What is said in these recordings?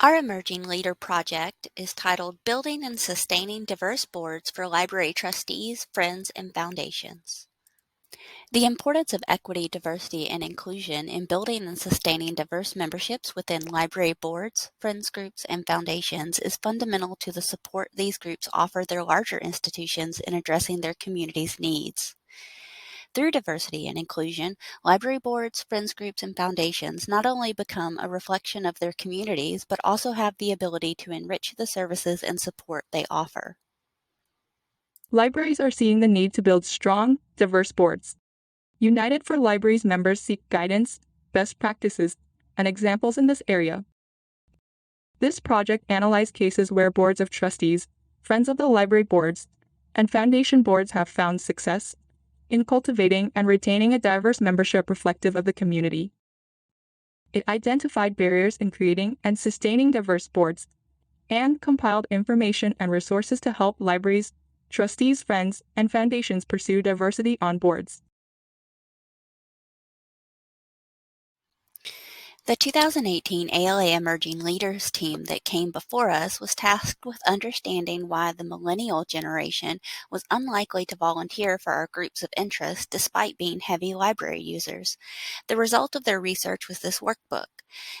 Our Emerging Leader project is titled Building and Sustaining Diverse Boards for Library Trustees, Friends, and Foundations. The importance of equity, diversity, and inclusion in building and sustaining diverse memberships within library boards, friends groups, and foundations is fundamental to the support these groups offer their larger institutions in addressing their community's needs. Through diversity and inclusion, library boards, friends groups, and foundations not only become a reflection of their communities, but also have the ability to enrich the services and support they offer. Libraries are seeing the need to build strong, diverse boards. United for Libraries members seek guidance, best practices, and examples in this area. This project analyzed cases where boards of trustees, friends of the library boards, and foundation boards have found success in cultivating and retaining a diverse membership reflective of the community. It identified barriers in creating and sustaining diverse boards and compiled information and resources to help libraries, trustees, friends, and foundations pursue diversity on boards. The 2018 ALA Emerging Leaders team that came before us was tasked with understanding why the millennial generation was unlikely to volunteer for our groups of interest despite being heavy library users. The result of their research was this workbook.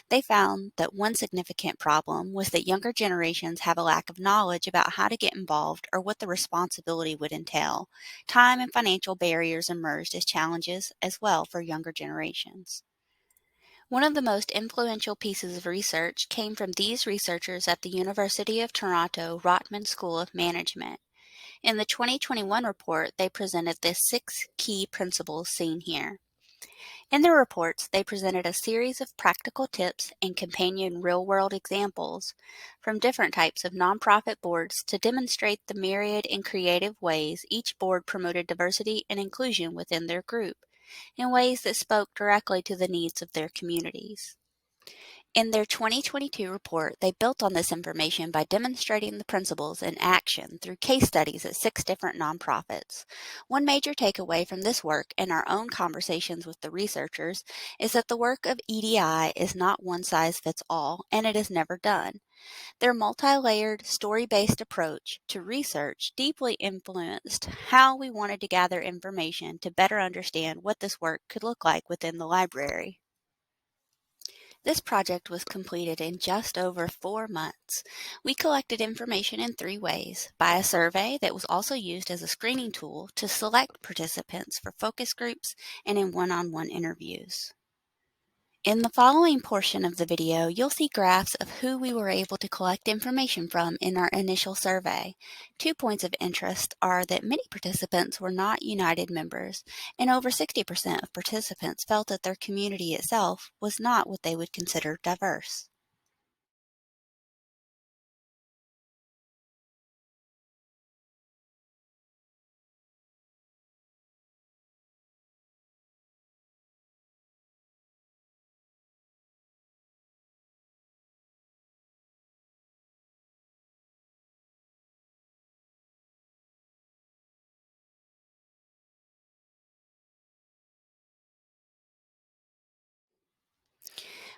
They found that one significant problem was that younger generations have a lack of knowledge about how to get involved or what the responsibility would entail. Time and financial barriers emerged as challenges as well for younger generations. One of the most influential pieces of research came from these researchers at the University of Toronto Rotman School of Management. In the 2021 report, they presented the 6 key principles seen here. In their reports, they presented a series of practical tips and companion real-world examples from different types of nonprofit boards to demonstrate the myriad and creative ways each board promoted diversity and inclusion within their group, in ways that spoke directly to the needs of their communities. In their 2022 report, they built on this information by demonstrating the principles in action through case studies at 6 different nonprofits. One major takeaway from this work and our own conversations with the researchers is that the work of EDI is not one size fits all, and it is never done. Their multi-layered, story-based approach to research deeply influenced how we wanted to gather information to better understand what this work could look like within the library. This project was completed in just over 4 months. We collected information in 3 ways: by a survey that was also used as a screening tool to select participants for focus groups, and in one-on-one interviews. In the following portion of the video, you'll see graphs of who we were able to collect information from in our initial survey. 2 points of interest are that many participants were not United members, and over 60% of participants felt that their community itself was not what they would consider diverse.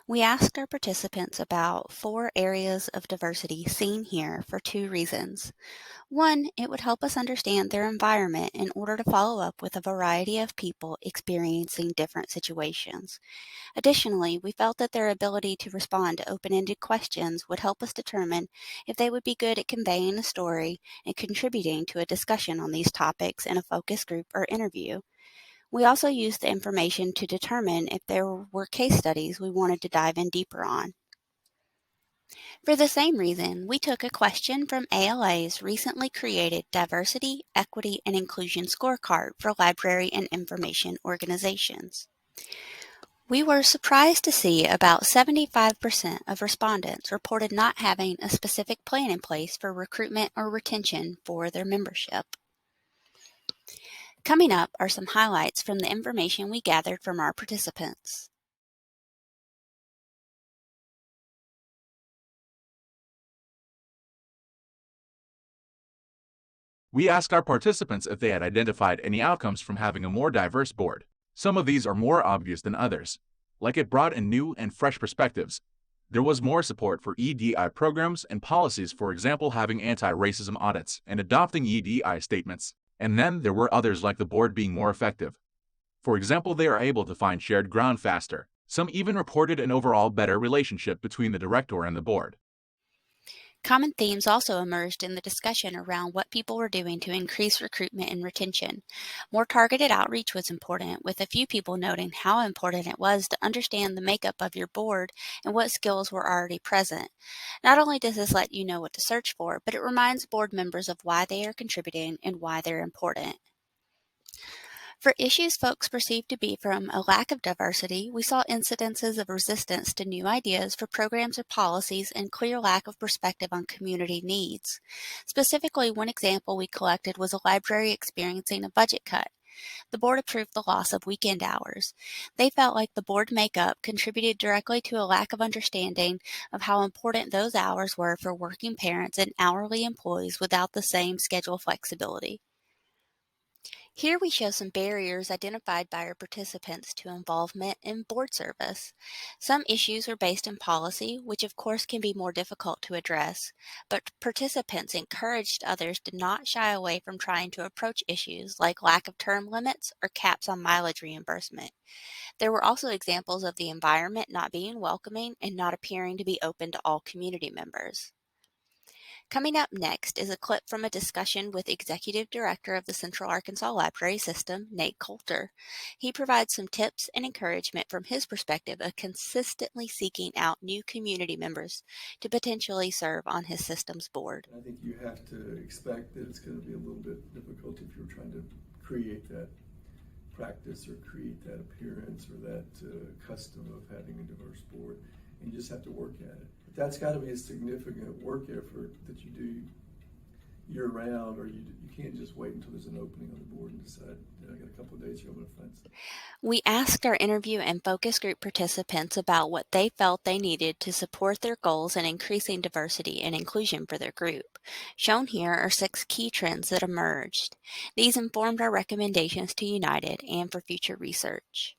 We asked our participants about 4 areas of diversity seen here for 2 reasons. One, it would help us understand their environment in order to follow up with a variety of people experiencing different situations. Additionally, we felt that their ability to respond to open-ended questions would help us determine if they would be good at conveying a story and contributing to a discussion on these topics in a focus group or interview. We also used the information to determine if there were case studies we wanted to dive in deeper on. For the same reason, we took a question from ALA's recently created Diversity, Equity, and Inclusion Scorecard for library and information organizations. We were surprised to see about 75% of respondents reported not having a specific plan in place for recruitment or retention for their membership. Coming up are some highlights from the information we gathered from our participants. We asked our participants if they had identified any outcomes from having a more diverse board. Some of these are more obvious than others, like it brought in new and fresh perspectives. There was more support for EDI programs and policies, for example, having anti-racism audits and adopting EDI statements. And then there were others like the board being more effective. For example, they are able to find shared ground faster. Some even reported an overall better relationship between the director and the board. Common themes also emerged in the discussion around what people were doing to increase recruitment and retention. More targeted outreach was important, with a few people noting how important it was to understand the makeup of your board and what skills were already present. Not only does this let you know what to search for, but it reminds board members of why they are contributing and why they're important. For issues folks perceived to be from a lack of diversity, we saw incidences of resistance to new ideas for programs or policies and clear lack of perspective on community needs. Specifically, one example we collected was a library experiencing a budget cut. The board approved the loss of weekend hours. They felt like the board makeup contributed directly to a lack of understanding of how important those hours were for working parents and hourly employees without the same schedule flexibility. Here we show some barriers identified by our participants to involvement in board service. Some issues are based in policy, which of course can be more difficult to address, but participants encouraged others to not shy away from trying to approach issues like lack of term limits or caps on mileage reimbursement. There were also examples of the environment not being welcoming and not appearing to be open to all community members. Coming up next is a clip from a discussion with Executive Director of the Central Arkansas Library System, Nate Coulter. He provides some tips and encouragement from his perspective of consistently seeking out new community members to potentially serve on his system's board. I think you have to expect that it's going to be a little bit difficult if you're trying to create that practice or create that appearance or that custom of having a diverse board, and you just have to work at it. But that's got to be a significant work effort that you do year-round, or you can't just wait until there's an opening on the board and decide, I got a couple of days here, I'm going to find something. We asked our interview and focus group participants about what they felt they needed to support their goals in increasing diversity and inclusion for their group. Shown here are 6 key trends that emerged. These informed our recommendations to United and for future research.